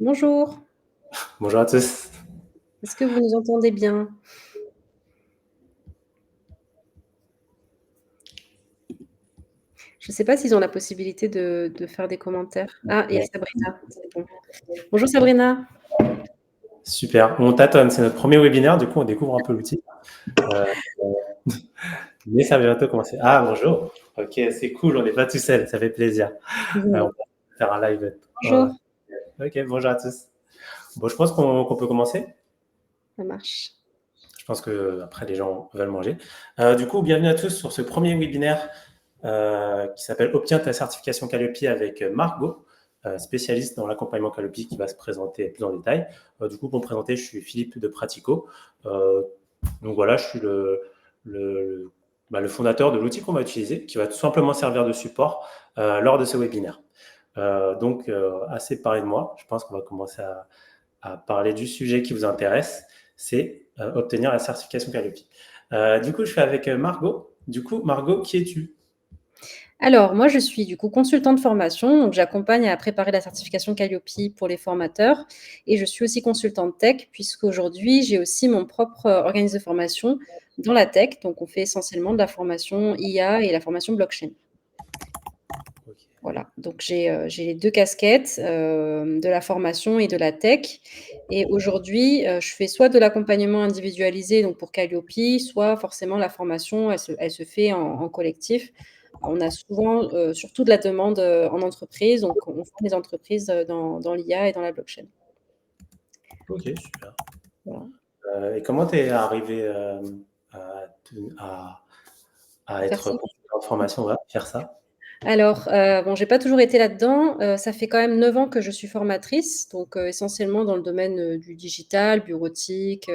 Bonjour, Bonjour à tous. est-ce que vous nous entendez bien? Je ne sais pas s'ils ont la possibilité de faire des commentaires. Ah, il y a Sabrina, c'est bon. Bonjour Sabrina. Super, on tâtonne, c'est notre premier webinaire, du coup on découvre un peu l'outil. Euh, mais ça va bientôt commencer. Ah bonjour, ok c'est cool, on n'est pas tout seul, ça fait plaisir. On Mhm. va faire un live. Ouais, Bonjour, ouais. Ok, bonjour à tous. Bon, je pense qu'on peut commencer. ça marche. Je pense que après les gens veulent manger. Du coup, bienvenue à tous sur ce premier webinaire qui s'appelle Obtiens ta certification Calliope avec Margot, spécialiste dans l'accompagnement Calliope qui va se présenter plus en détail. Du coup, pour me présenter, je suis Philippe de Pratico. Euh, donc voilà, je suis le, le fondateur de l'outil qu'on va utiliser, qui va tout simplement servir de support lors de ce webinaire. Assez parlé de moi, je pense qu'on va commencer à parler du sujet qui vous intéresse, c'est obtenir la certification Calliope. Du coup, je suis avec Margot. Du coup, Margot, qui es-tu? Alors, moi, je suis du coup consultante de formation, donc j'accompagne à préparer la certification Calliope pour les formateurs et je suis aussi consultante tech puisqu'aujourd'hui, j'ai aussi mon propre organisme de formation dans la tech, donc on fait essentiellement de la formation IA et la formation blockchain. Ok. Voilà, donc j'ai les 2 casquettes, de la formation et de la tech et aujourd'hui, je fais soit de l'accompagnement individualisé, donc pour Calliope, soit forcément la formation, elle se fait en collectif. On a souvent, surtout de la demande, en entreprise, donc on forme les entreprises, dans l'IA et dans la blockchain. Ok, super. Voilà. Et comment tu es arrivé à, à, à À faire être ça? consultant de formation, ouais, faire ça? Alors, bon, j'ai pas toujours été là-dedans, ça fait quand même 9 ans que je suis formatrice, donc essentiellement dans le domaine, du digital, bureautique,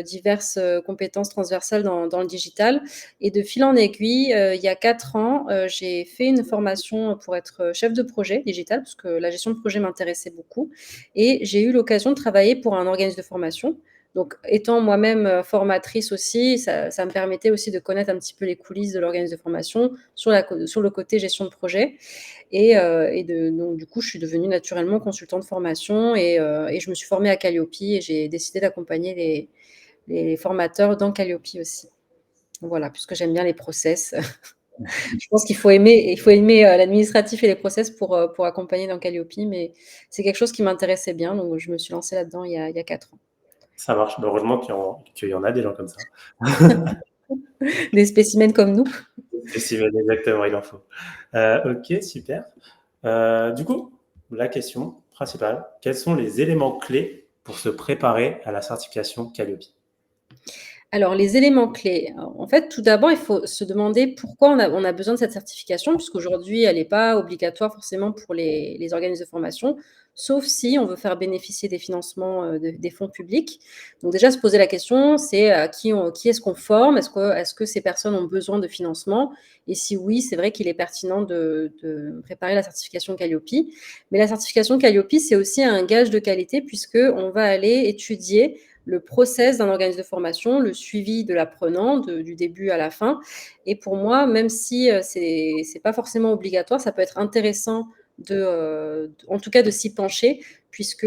diverses, compétences transversales dans le digital et de fil en aiguille, il y a 4 ans, j'ai fait une formation pour être, chef de projet digital parce que la gestion de projet m'intéressait beaucoup et j'ai eu l'occasion de travailler pour un organisme de formation. Donc étant moi-même, formatrice aussi, ça me permettait aussi de connaître un petit peu les coulisses de l'organisme de formation sur le côté gestion de projet donc du coup, je suis devenue naturellement consultante de formation et je me suis formée à Calliope et j'ai décidé d'accompagner les formateurs dans Calliope aussi. Voilà, puisque j'aime bien les process. Je pense qu'il faut aimer, l'administratif et les process pour accompagner dans Calliope, mais c'est quelque chose qui m'intéressait bien, donc je me suis lancée là-dedans il y a 4 ans. Ça marche. Bah, heureusement qu'il y en a des gens comme ça. Des spécimens comme nous. Exactement, il en faut. Ok, super. Du coup, la question principale, quels sont les éléments clés pour se préparer à la certification Calliope? Alors, les éléments clés. En fait, tout d'abord, il faut se demander pourquoi on a besoin de cette certification, puisqu'aujourd'hui, elle n'est pas obligatoire forcément pour les organismes de formation, sauf si on veut faire bénéficier des financements, des fonds publics. Donc déjà, se poser la question, c'est qui est-ce qu'on forme? Est-ce que ces personnes ont besoin de financement? Et si oui, c'est vrai qu'il est pertinent de préparer la certification Calliope. Mais la certification Calliope, c'est aussi un gage de qualité, puisqu'on va aller étudier le process d'un organisme de formation, le suivi de l'apprenant du début à la fin. Et pour moi, même si c'est pas forcément obligatoire, ça peut être intéressant en tout cas de s'y pencher, puisque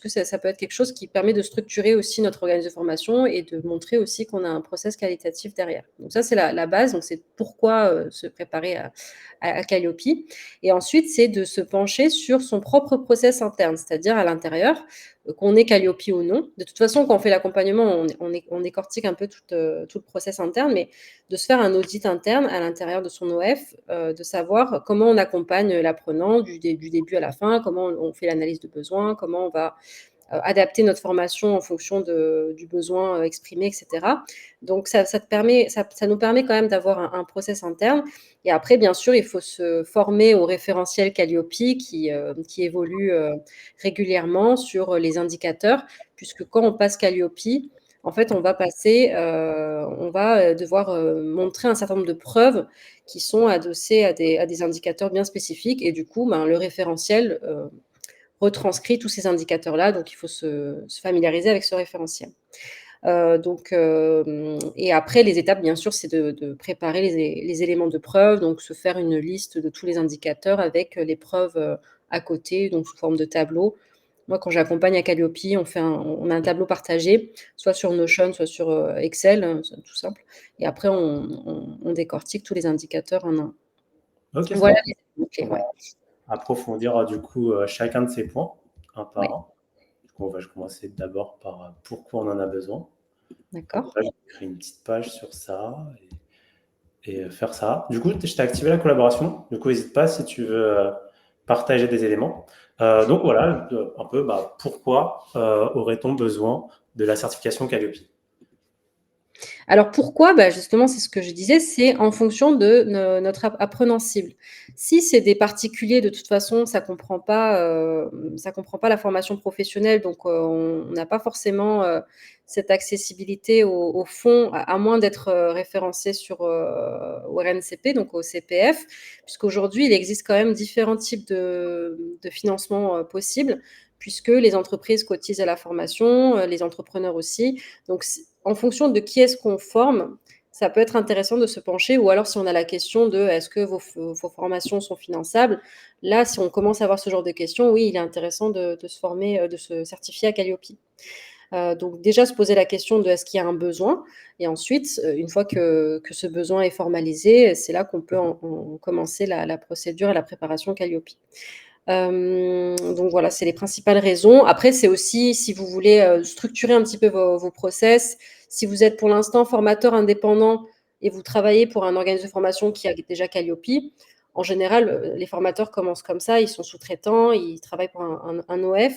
ça peut être quelque chose qui permet de structurer aussi notre organisme de formation et de montrer aussi qu'on a un process qualitatif derrière. Donc ça, c'est la base. Donc c'est pourquoi se préparer à Calliope. Et ensuite, c'est de se pencher sur son propre process interne, c'est-à-dire à l'intérieur, qu'on ait Calliope ou non. De toute façon, quand on fait l'accompagnement, on décortique un peu tout le process interne, mais de se faire un audit interne à l'intérieur de son OF, de savoir comment on accompagne l'apprenant du début à la fin, comment on fait l'analyse de besoin, comment on va adapter notre formation en fonction du besoin exprimé, etc. Donc ça nous permet quand même d'avoir un process interne. Et après, bien sûr, il faut se former au référentiel Calliope qui évolue régulièrement sur les indicateurs, puisque quand on passe Calliope, en fait, on va devoir montrer un certain nombre de preuves qui sont adossées à des indicateurs bien spécifiques. Et du coup, le référentiel retranscrit tous ces indicateurs-là, donc il faut se familiariser avec ce référentiel. Et après, les étapes, bien sûr, c'est de préparer les éléments de preuve, donc se faire une liste de tous les indicateurs avec les preuves à côté, donc sous forme de tableau, Moi, quand j'accompagne à Calliope, on a un tableau partagé, soit sur Notion, soit sur, Excel, c'est tout simple et après on décortique tous les indicateurs un à un. Ok, ça Voilà marche. les éléments clés, On va ouais. approfondir du coup chacun de ces points, un par Ouais, un. Du coup, je commencer d'abord par pourquoi on en a besoin. Donc d'accord. là, je vais créer une petite page sur ça et faire ça. Du coup, je t'ai activé la collaboration. Du coup, n'hésite pas si tu veux partager des éléments. Donc voilà, un peu pourquoi aurait-on besoin de la certification Calliope? Alors pourquoi? Bah, justement, c'est ce que je disais, c'est en fonction de notre apprenant cible. Si c'est des particuliers, de toute façon, ça comprend pas la formation professionnelle, donc on n'a pas forcément, cette accessibilité aux fonds, à moins d'être, référencé au RNCP, donc au CPF, puisqu'aujourd'hui, il existe quand même différents types de financement, possibles, puisque les entreprises cotisent à la formation, les entrepreneurs aussi. Donc en fonction de qui est-ce qu'on forme, ça peut être intéressant de se pencher ou alors si on a la question de: «Est-ce que vos formations sont finançables?» Là, si on commence à avoir ce genre de questions, oui, il est intéressant de se former, de se certifier à Calliope. Donc déjà se poser la question de: «Est-ce qu'il y a un besoin?» Et ensuite, une fois que ce besoin est formalisé, c'est là qu'on peut en commencer la procédure et la préparation Calliope. Donc voilà, c'est les principales raisons. Après, c'est aussi si vous voulez, structurer un petit peu vos process. Si vous êtes pour l'instant formateur indépendant et vous travaillez pour un organisme de formation qui a déjà Calliope, en général, les formateurs commencent comme ça, ils sont sous-traitants, ils travaillent pour un OF,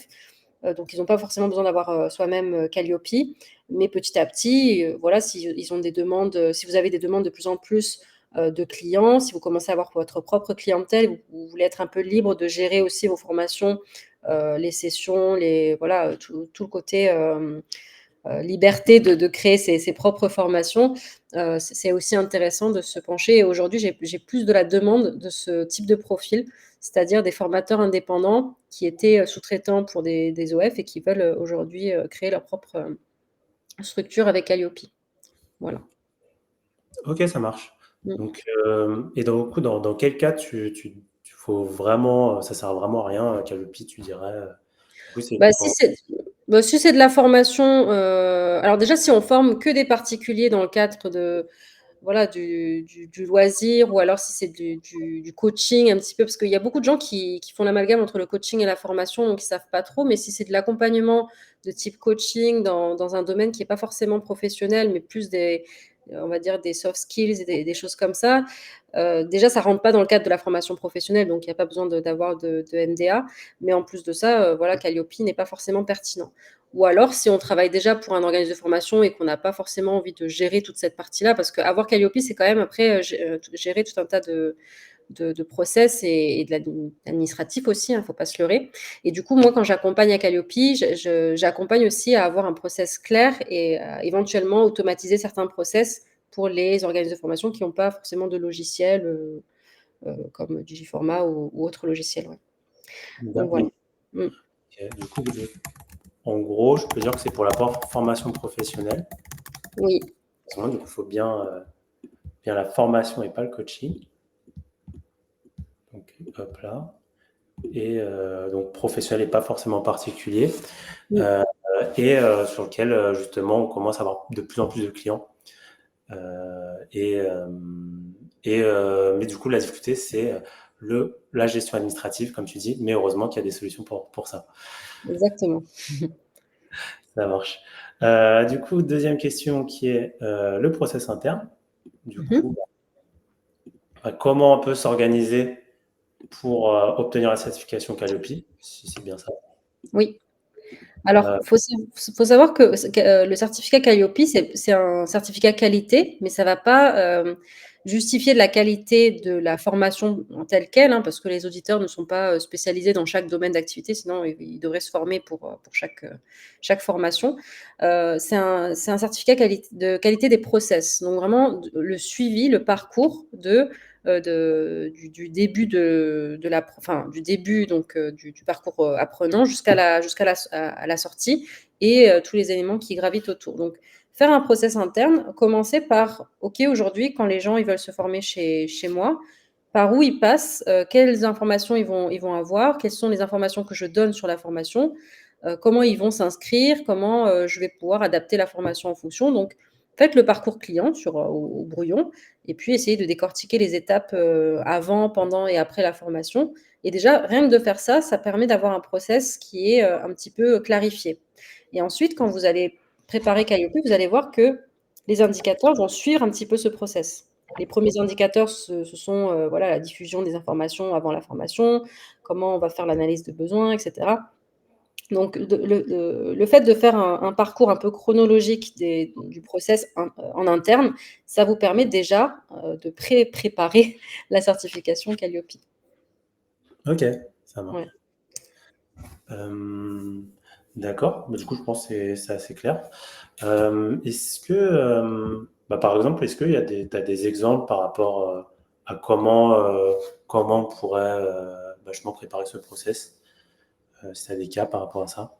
donc ils n'ont pas forcément besoin d'avoir, soi-même, Calliope. Mais petit à petit, voilà, si ils ont des demandes, si vous avez des demandes de plus en plus de clients. Si vous commencez à avoir votre propre clientèle, vous voulez être un peu libre de gérer aussi vos formations, les sessions, voilà, tout le côté liberté de créer ses propres formations. C'est aussi intéressant de se pencher. Et aujourd'hui, j'ai plus de la demande de ce type de profil, c'est-à-dire des formateurs indépendants qui étaient sous-traitants pour des OF et qui veulent aujourd'hui créer leur propre structure avec Calliope. Voilà. Ok, ça marche. Mm. Donc, et dans quel cas faut vraiment, ça sert vraiment à rien, Calliope, tu dirais, du coup, c'est Bah, quand. si c'est de la formation, alors déjà, si on forme que des particuliers dans le cadre voilà, du loisir ou alors si c'est du coaching un petit peu, parce qu'il y a beaucoup de gens qui font l'amalgame entre le coaching et la formation, donc ils savent pas trop. Mais si c'est de l'accompagnement de type coaching dans un domaine qui est pas forcément professionnel, mais plus on va dire des soft skills et des choses comme ça, déjà ça rentre pas dans le cadre de la formation professionnelle, donc il y a pas besoin d'avoir de MDA. Mais en plus de ça, voilà, Calliope n'est pas forcément pertinent. Ou alors, si on travaille déjà pour un organisme de formation et qu'on n'a pas forcément envie de gérer toute cette partie-là, parce qu'avoir Calliope, c'est quand même après gérer tout un tas de process et de l'administratif aussi, il ne faut pas se leurrer. Et du coup, moi, quand j'accompagne à Calliope, j'accompagne aussi à avoir un process clair et éventuellement automatiser certains process pour les organismes de formation qui n'ont pas forcément de logiciel comme Digiforma ou autre logiciel. Ouais. Donc voilà. D'accord. Mm. Ok. Du coup, en gros, je peux dire que c'est pour la formation professionnelle. Oui, Du coup, il faut bien la formation et pas le coaching. Donc, hop là. Et donc, professionnel et pas forcément particulier. mm, Euh, et sur lequel, justement, on commence à avoir de plus en plus de clients. Euh, et, euh, mais du coup, la difficulté, c'est la gestion administrative, comme tu dis. Mais heureusement qu'il y a des solutions pour ça. exactement. Ça marche. Du coup, deuxième question qui est le process interne. Du Mhm. coup, comment on peut s'organiser pour obtenir la certification Calliope, si c'est bien ça. Oui. Alors, Euh, faut savoir que le certificat Calliope, c'est un certificat qualité, mais ça va pas justifier de la qualité de la formation en telle quelle, hein, parce que les auditeurs ne sont pas spécialisés dans chaque domaine d'activité, sinon ils devraient se former pour chaque formation. C'est un certificat de qualité des process, donc vraiment le suivi, le parcours du début donc du parcours apprenant à la sortie et tous les éléments qui gravitent autour. Donc, faire un process interne, commencer par, OK, aujourd'hui, quand les gens ils veulent se former chez moi, par où ils passent, quelles informations ils vont avoir, quelles sont les informations que je donne sur la formation, comment ils vont s'inscrire, comment, je vais pouvoir adapter la formation en fonction. Donc faites le parcours client au brouillon et puis essayez de décortiquer les étapes, avant, pendant et après la formation et déjà rien que de faire ça, ça permet d'avoir un process qui est, un petit peu clarifié et ensuite quand vous allez préparer Calliope, vous allez voir que les indicateurs vont suivre un petit peu ce process. Les premiers indicateurs, ce sont, voilà, la diffusion des informations avant la formation, comment on va faire l'analyse de besoins et cetera. Donc le fait de faire un parcours un peu chronologique du process en interne, ça vous permet déjà, de préparer la certification Calliope. Ok, ça Ouais. marche. D'accord, bah, du coup, je pense que c'est assez clair. Est-ce que, bah, par exemple, est-ce qu'il y a t'as des exemples par rapport à comment on pourrait vachement préparer ce process? Si tu as des cas par rapport à ça?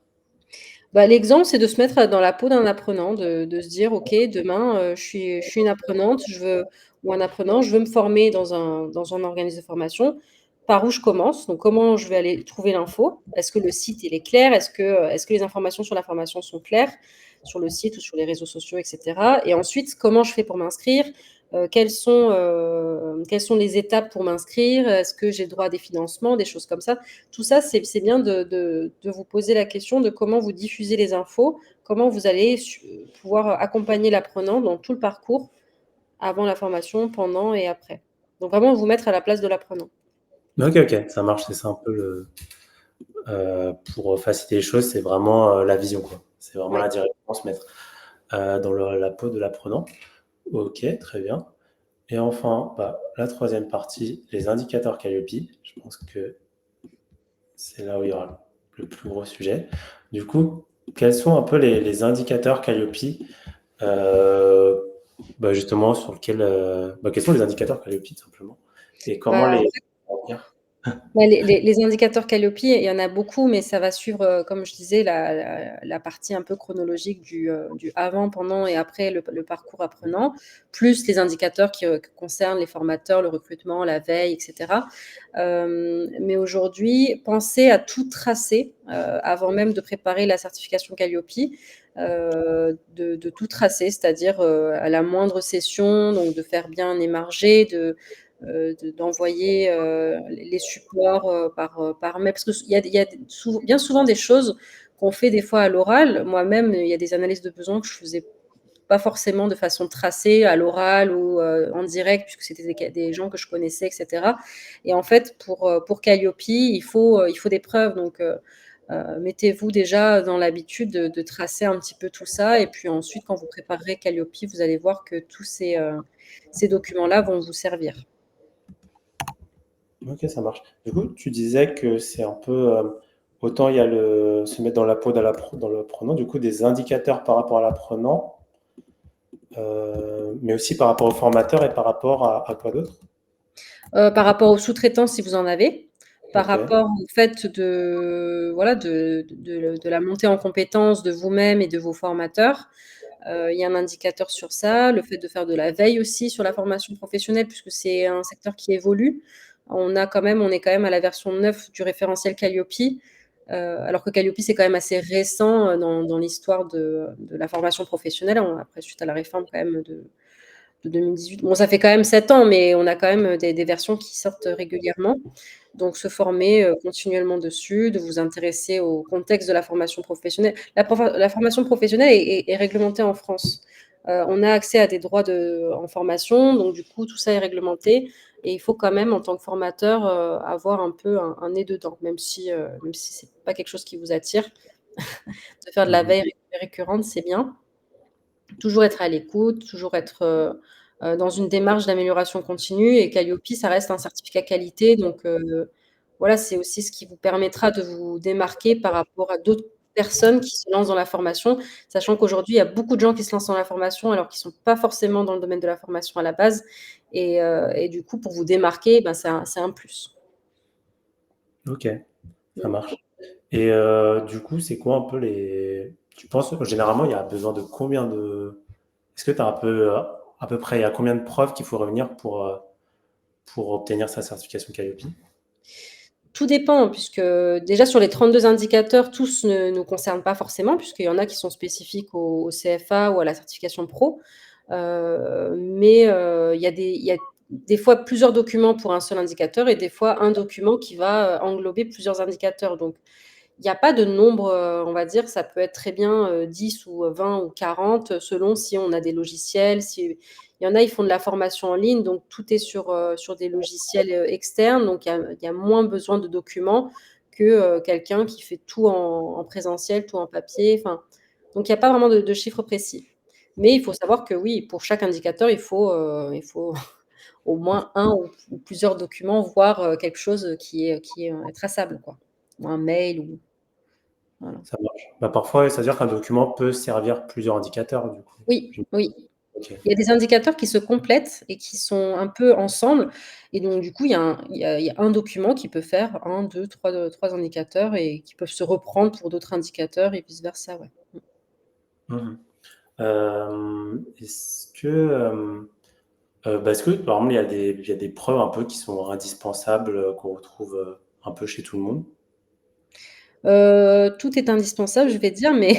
Bah, l'exemple, c'est de se mettre, dans la peau d'un apprenant, de se dire: «OK, demain, je suis une apprenante, je veux ou un apprenant, je veux me former dans un organisme de formation. Par où je commence? Donc comment je vais aller trouver l'info? Est-ce que le site, il est clair? Est-ce que les informations sur la formation sont claires sur le site ou sur les réseaux sociaux et cetera? Et ensuite, comment je fais pour m'inscrire? Quelles sont les étapes pour m'inscrire? Est-ce que j'ai droit à des financements?» Des choses comme ça. Tout ça, c'est bien de vous poser la question de comment vous diffusez les infos, comment vous allez pouvoir accompagner l'apprenant dans tout le parcours, avant la formation, pendant et après. Donc vraiment vous mettre à la place de l'apprenant. Ok, ok, ça marche, c'est ça un peu pour faciliter les choses, c'est vraiment la vision, quoi. C'est vraiment Oui. la direction, se mettre dans la peau de l'apprenant. Ok, très bien. Et enfin, bah, la troisième partie, les indicateurs Calliope. Je pense que c'est là où il y aura le plus gros sujet. Du coup, quels sont un peu les indicateurs Calliope bah, justement sur lesquels bah, quels sont les indicateurs Calliope tout simplement et comment Bah, en les fait, remplir? bah, les indicateurs Calliope, il y en a beaucoup, mais ça va suivre, comme je disais, la partie un peu chronologique du avant, pendant et après le parcours apprenant, plus les indicateurs qui concernent les formateurs, le recrutement, la veille et cetera. Mais aujourd'hui, pensez à tout tracer, avant même de préparer la certification Calliope, de tout tracer, c'est-à-dire, à la moindre session, donc de faire bien émarger, d'envoyer, les supports, par mail. Parce qu'il y a bien souvent des choses qu'on fait des fois à l'oral. Moi-même, il y a des analyses de besoins que je faisais pas forcément de façon tracée à l'oral ou, en direct puisque c'était des gens que je connaissais et cetera et en fait pour Calliope, il faut des preuves donc mettez-vous déjà dans l'habitude de tracer un petit peu tout ça et puis ensuite quand vous préparerez Calliope, vous allez voir que tous ces documents-là vont vous servir. Ok, ça marche. Du coup, tu disais que c'est un peu autant il y a se mettre dans la peau de dans l'apprenant, du coup des indicateurs par rapport à l'apprenant, mais aussi par rapport au formateur et par rapport à quoi d'autre? Par rapport aux sous-traitants si vous en avez, par Ok, rapport au fait de voilà, de la montée en compétences de vous-même et de vos formateurs. Il y a un indicateur sur ça, le fait de faire de la veille aussi sur la formation professionnelle puisque c'est un secteur qui évolue. On est quand même à la version 9 du référentiel Calliope, alors que Calliope, c'est quand même assez récent, dans l'histoire de la formation professionnelle. Après suite à la réforme quand même de 2018. Bon, ça fait quand même 7 ans, mais on a quand même des versions qui sortent régulièrement. Donc se former, continuellement dessus, de vous intéresser au contexte de la formation professionnelle. La formation professionnelle est réglementée en France. On a accès à des droits en formation, donc du coup, tout ça est réglementé et il faut quand même, en tant que formateur, avoir un peu un nez dedans, même si c'est pas quelque chose qui vous attire. De faire de la mhm. veille récurrente, c'est bien. Toujours être à l'écoute, toujours être, dans une démarche d'amélioration continue et Calliope, ça reste un certificat qualité donc voilà, c'est aussi ce qui vous permettra de vous démarquer par rapport à d'autres personnes qui se lancent dans la formation. Sachant qu'aujourd'hui, il y a beaucoup de gens qui se lancent dans la formation alors qu'ils sont pas forcément dans le domaine de la formation à la base et du coup, pour vous démarquer, ben, c'est un plus. Ok, ça Mmh. marche. Et du coup, c'est quoi un peu tu penses, généralement, il y a besoin de combien Est-ce que tu as un peu, à peu près, il y a combien de preuves qu'il faut revenir pour obtenir sa certification Calliope? Tout dépend puisque déjà sur les 32 indicateurs, tous ne nous concernent pas forcément puisqu'il y en a qui sont spécifiques au CFA ou à la certification pro. Mais il y a des fois plusieurs documents pour un seul indicateur et des fois un document qui va, englober plusieurs indicateurs. Donc il n'y a pas de nombre, on va dire, ça peut être très bien, 10 ou 20 ou 40 selon si on a des logiciels, si il y en a, ils font de la formation en ligne, donc tout est sur des logiciels, externes, donc il y a moins besoin de documents que, quelqu'un qui fait tout en présentiel, tout en papier, enfin, donc il y a pas vraiment de chiffres précis. Mais il faut savoir que oui, pour chaque indicateur, il faut au moins un ou plusieurs documents, voire, quelque chose, qui est, traçable, quoi. Ou un mail ou voilà. Ça marche. Bah, parfois, c'est-à-dire qu'un document peut servir plusieurs indicateurs, du coup. Oui, oui. OK. Il y a des indicateurs qui se complètent et qui sont un peu ensemble et donc du coup, il y a un document qui peut faire 1, 2, 3 indicateurs et qui peuvent se reprendre pour d'autres indicateurs et vice versa, ouais. Mmh. Est-ce que, bah, est-ce que, par exemple, il y a des preuves un peu qui sont indispensables, qu'on retrouve, un peu chez tout le monde? Tout est indispensable, je vais dire, mais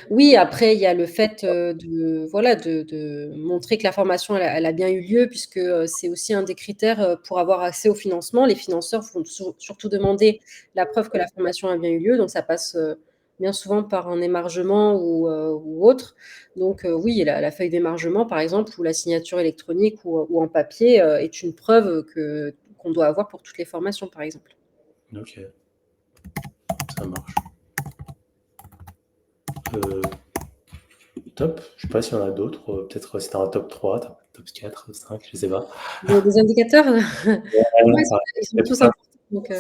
oui, après il y a le fait, de voilà, de montrer que la formation elle a bien eu lieu puisque, c'est aussi un des critères, pour avoir accès au financement. Les financeurs font surtout demander la preuve que la formation a bien eu lieu, donc ça passe, bien souvent par un émargement ou autre. Donc, oui, la feuille d'émargement par exemple ou la signature électronique ou en papier, est une preuve, qu'on doit avoir pour toutes les formations, par exemple. OK, ça marche. Heu, top. Je sais pas s'il y en a d'autres, peut-être, si tu un top 3, top 4, 5, je sais pas. Des indicateurs? Ouais, Pour moi, non, pareil, ils sont peut-être tous pas. importants, donc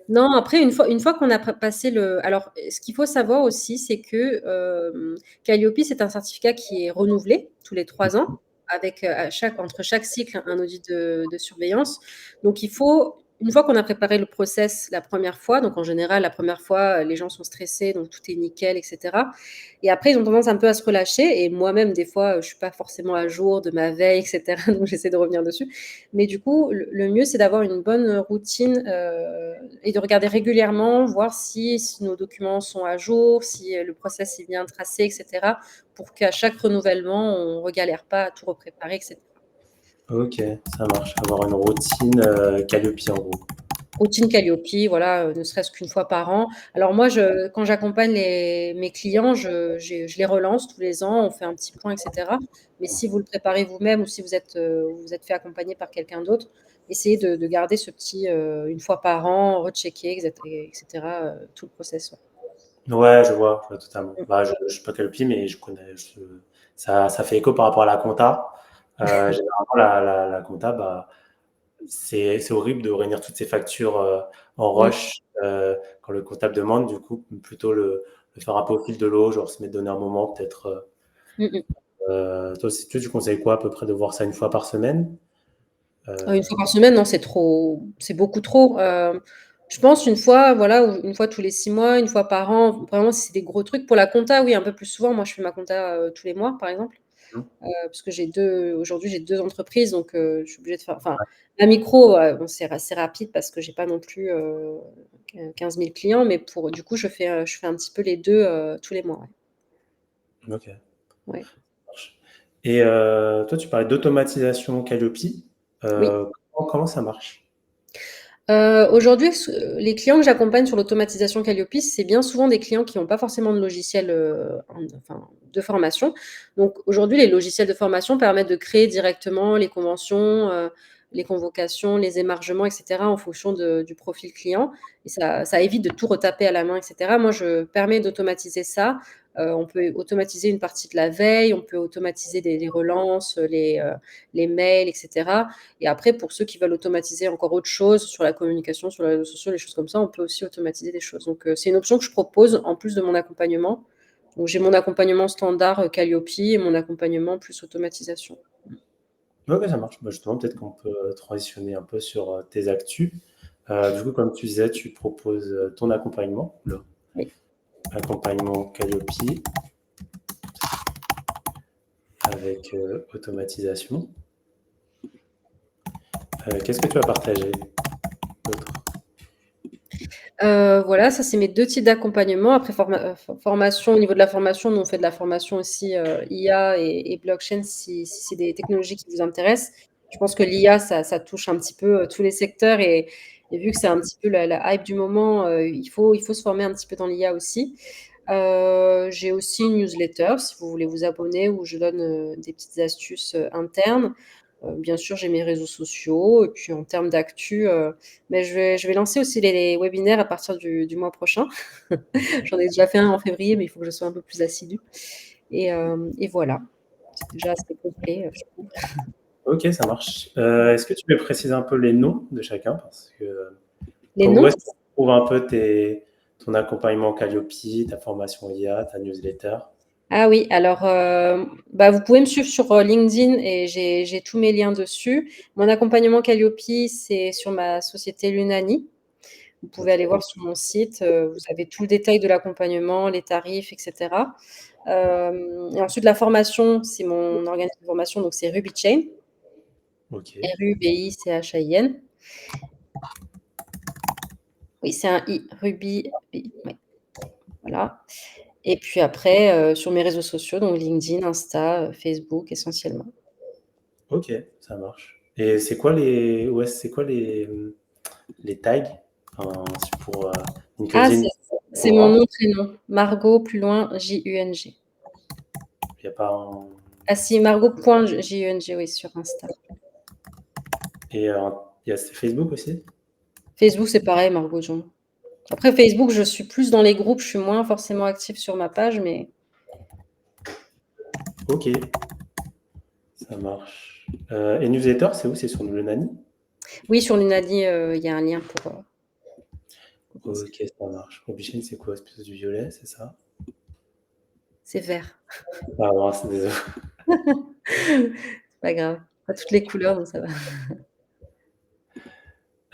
non, après une fois qu'on a passé le alors, ce qu'il faut savoir aussi, c'est que, Calliope, c'est un certificat qui est renouvelé tous les 3 ans avec, entre chaque cycle, un audit de surveillance. Donc il faut une fois qu'on a préparé le process la première fois, donc en général, la première fois, les gens sont stressés, donc tout est nickel et cetera et après ils ont tendance un peu à se relâcher et moi-même des fois, je suis pas forcément à jour de ma veille et cetera, donc j'essaie de revenir dessus. Mais du coup, le mieux, c'est d'avoir une bonne routine et de regarder régulièrement, voir si nos documents sont à jour, si le process est bien tracé, etc. Pour qu'à chaque renouvellement, on ne regalère pas à tout repréparer, etc. OK, ça marche. Avoir une routine, Calliope, en gros. Routine Calliope, voilà, ne serait-ce qu'une fois par an. Alors moi, quand j'accompagne mes clients, je les relance tous les ans, on fait un petit point, et cetera. Mais si vous le préparez vous-même ou si vous êtes fait accompagner par quelqu'un d'autre, essayez de garder ce petit, une fois par an, rechecker et cetera, tout le process, ouais. Ouais, je vois totalement. Mmh. Bah, je suis pas Calliope, mais je connais, ça fait écho par rapport à la compta. Généralement, la compta, bah, c'est horrible de réunir toutes ces factures, en Mmh. rush, quand le comptable demande. Du coup, plutôt le faire un peu au fil de l'eau, genre se mettre donner un moment peut-être, Mmh mh. toi, tu conseilles quoi à peu près de voir ça une fois par semaine? Une fois par semaine, non, c'est beaucoup trop. Je pense une fois, voilà, ou une fois tous les 6 mois, une fois par an, vraiment si c'est des gros trucs. Pour la compta, oui, un peu plus souvent. Moi, je fais ma compta, tous les mois, par exemple, Mmh. parce que aujourd'hui, j'ai 2 entreprises, donc je suis obligée de faire enfin, la micro, bon, c'est rapide parce que j'ai pas non plus, 15 000 clients, mais du coup, je fais un petit peu les 2 tous les mois, ouais. OK, ça Ouais. marche. Et toi, tu parlais d'automatisation Calliope. Oui. Comment ça marche? Aujourd'hui, les clients que j'accompagne sur l'automatisation Calliope, c'est bien souvent des clients qui n'ont pas forcément de logiciel, enfin, de formation. Donc aujourd'hui, les logiciels de formation permettent de créer directement les conventions, les convocations, les émargements et cetera en fonction du profil client et ça évite de tout retaper à la main et cetera. Moi, je permets d'automatiser ça. On peut automatiser une partie de la veille, on peut automatiser les relances, les mails et cetera. Et après, pour ceux qui veulent automatiser encore autre chose sur la communication, sur les réseaux sociaux, les choses comme ça, on peut aussi automatiser des choses. Donc, c'est une option que je propose en plus de mon accompagnement. Donc, j'ai mon accompagnement standard Calliope et mon accompagnement plus automatisation. OK, ça marche. Bah, justement, peut-être qu'on peut, transitionner un peu sur, tes actus. Du coup, comme tu disais, tu proposes, ton accompagnement, le Oui. accompagnement Calliope avec, automatisation. Qu'est-ce que tu as partagé d'autre? Voilà, ça c'est mes 2 types d'accompagnement. Après formation, au niveau de la formation, nous on fait de la formation aussi, IA et blockchain si c'est des technologies qui vous intéressent. Je pense que l'IA ça touche un petit peu, tous les secteurs et vu que c'est un petit peu la hype du moment, il faut se former un petit peu dans l'IA aussi. J'ai aussi une newsletter si vous voulez vous abonner où je donne, des petites astuces, internes. Bien sûr, j'ai mes réseaux sociaux et puis en termes d'actu, mais je vais lancer aussi les webinaires à partir du mois prochain. J'en ai déjà fait un en février, mais il faut que je sois un peu plus assidue et voilà. C'est déjà assez complet, je trouve. Ok, ça marche. Est-ce que tu peux préciser un peu les noms de chacun? Parce que, Les où noms? est-ce qu'on trouve un peu ton accompagnement Calliope, ta formation IA, ta newsletter? Ah oui, alors, bah, vous pouvez me suivre sur, LinkedIn et j'ai tous mes liens dessus. Mon accompagnement Calliope, c'est sur ma société Lunani. Vous pouvez Ok, aller voir sur mon site, vous avez tout le détail de l'accompagnement, les tarifs et cetera. Et ensuite la formation, c'est mon organisme de formation, donc c'est RubyChain, ok, RubyChain. Oui, c'est un I, Ruby, I, ouais, voilà. Et puis après, sur mes réseaux sociaux, donc LinkedIn, Insta, Facebook essentiellement. ok, ça marche. Et c'est quoi les tags? Enfin, pour Ah, LinkedIn, c'est pour mon voir. nom, prénom. Margot, plus loin, Jung. Il n'y a pas un... Ah si, Margot.Jung, oui, sur Insta. Et il y a Facebook aussi? Facebook, c'est pareil, Margot Jean. Après Facebook, je suis plus dans les groupes, je suis moins forcément active sur ma page, mais Ok, ça marche. Et newsletter, c'est où? C'est sur le Nani? oui, sur Lunadi, il y a un lien pour Ok, inscrire. ça marche. Robichine, c'est quoi? C'est plutôt du violet, c'est ça? C'est vert. Ah bon, c'est désolé. C'est pas grave. Pas toutes les couleurs, donc ça va.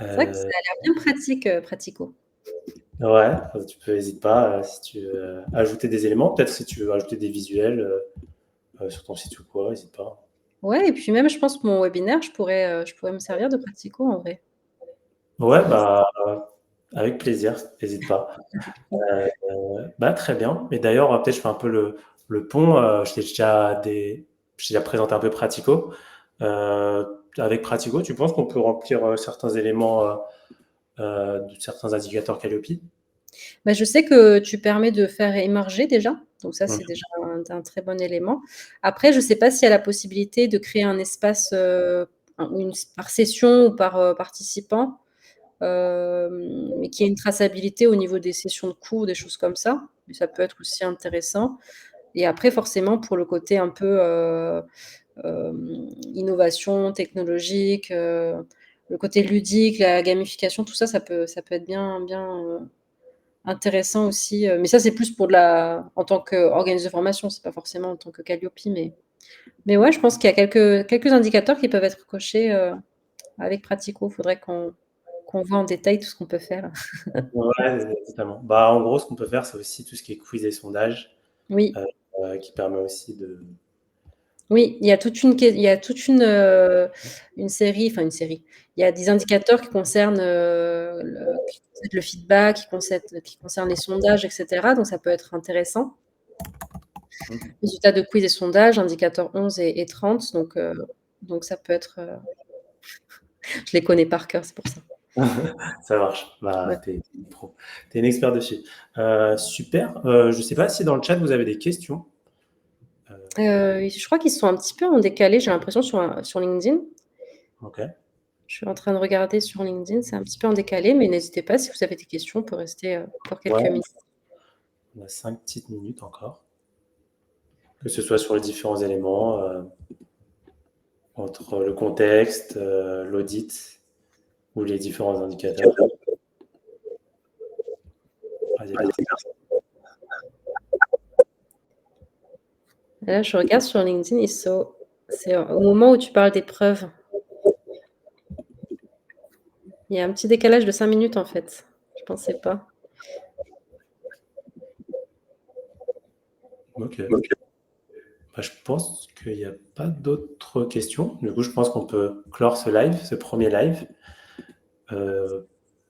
C'est vrai que ça Euh, a l'air bien pratique, Pratico. ouais, tu peux, n'hésite pas si tu veux ajouter des éléments. Peut-être si tu veux ajouter des visuels sur ton site ou quoi, n'hésite pas. Ouais et puis même je pense que mon webinaire, je pourrais me servir de Pratico en vrai. Ouais, bah, avec plaisir, n'hésite pas. Bah, très bien. Et d'ailleurs, peut-être je fais un peu le pont. Je t'ai déjà présenté un peu Pratico. Euh, Avec Pratico, tu penses qu'on peut remplir certains éléments de certains indicateurs Calliope? Bah, je sais que tu permets de faire émarger déjà, donc ça, Mhm. c'est déjà un très bon élément. Après, je sais pas s'il y a la possibilité de créer un espace, par session ou par, participant, mais qu'il y ait une traçabilité au niveau des sessions de cours, des choses comme ça. Mais ça peut être aussi intéressant et après forcément pour le côté un peu, innovation technologique, le côté ludique, la gamification, tout ça, ça peut être bien, intéressant aussi, mais ça, c'est plus pour en tant qu'organisme de formation, c'est pas forcément en tant que Calliope, mais ouais, je pense qu'il y a quelques indicateurs qui peuvent être cochés, avec Pratico. Faudrait qu'on voit en détail tout ce qu'on peut faire. Ouais, totalement. Bah, en gros, ce qu'on peut faire, c'est aussi tout ce qui est quiz et sondage, Oui, euh, qui permet aussi de. oui, il y a toute une série, enfin une série. Il y a des indicateurs qui concernent le feedback, qui concernent les sondages et cetera, donc ça peut être intéressant. Résultats de quiz et sondages, indicateurs 11 et 30, donc ça peut être, je les connais par cœur, c'est pour ça. Ça marche. Bah, Ouais. t'es une pro. T'es une expert dessus. Super. Je sais pas si dans le chat vous avez des questions. Euh, Je crois qu'ils sont un petit peu en décalé, j'ai l'impression sur LinkedIn. ok. Je suis en train de regarder sur LinkedIn, c'est un petit peu en décalé, mais n'hésitez pas si vous avez des questions, on peut rester, encore quelques Ouais, minutes. on a 5 petites minutes encore. Que ce soit sur les différents éléments, entre le contexte, l'audit ou les différents indicateurs. Vas-y, personne. Là, je regarde sur LinkedIn, c'est au moment où tu parles des preuves. Il y a un petit décalage de 5 minutes, en fait. Je pensais pas. Ok. Je pense qu'il n'y a pas d'autres questions. Du coup, je pense qu'on peut clore ce live, ce premier live.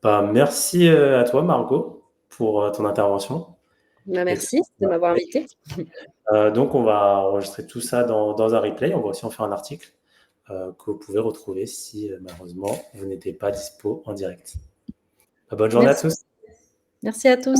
Merci à toi, Margot, pour ton intervention. Merci de m'avoir invité. Donc, on va enregistrer tout ça dans un replay. On va aussi en faire un article que vous pouvez retrouver si, malheureusement, vous n'étiez pas dispo en direct. Bonne journée à tous. Merci à tous.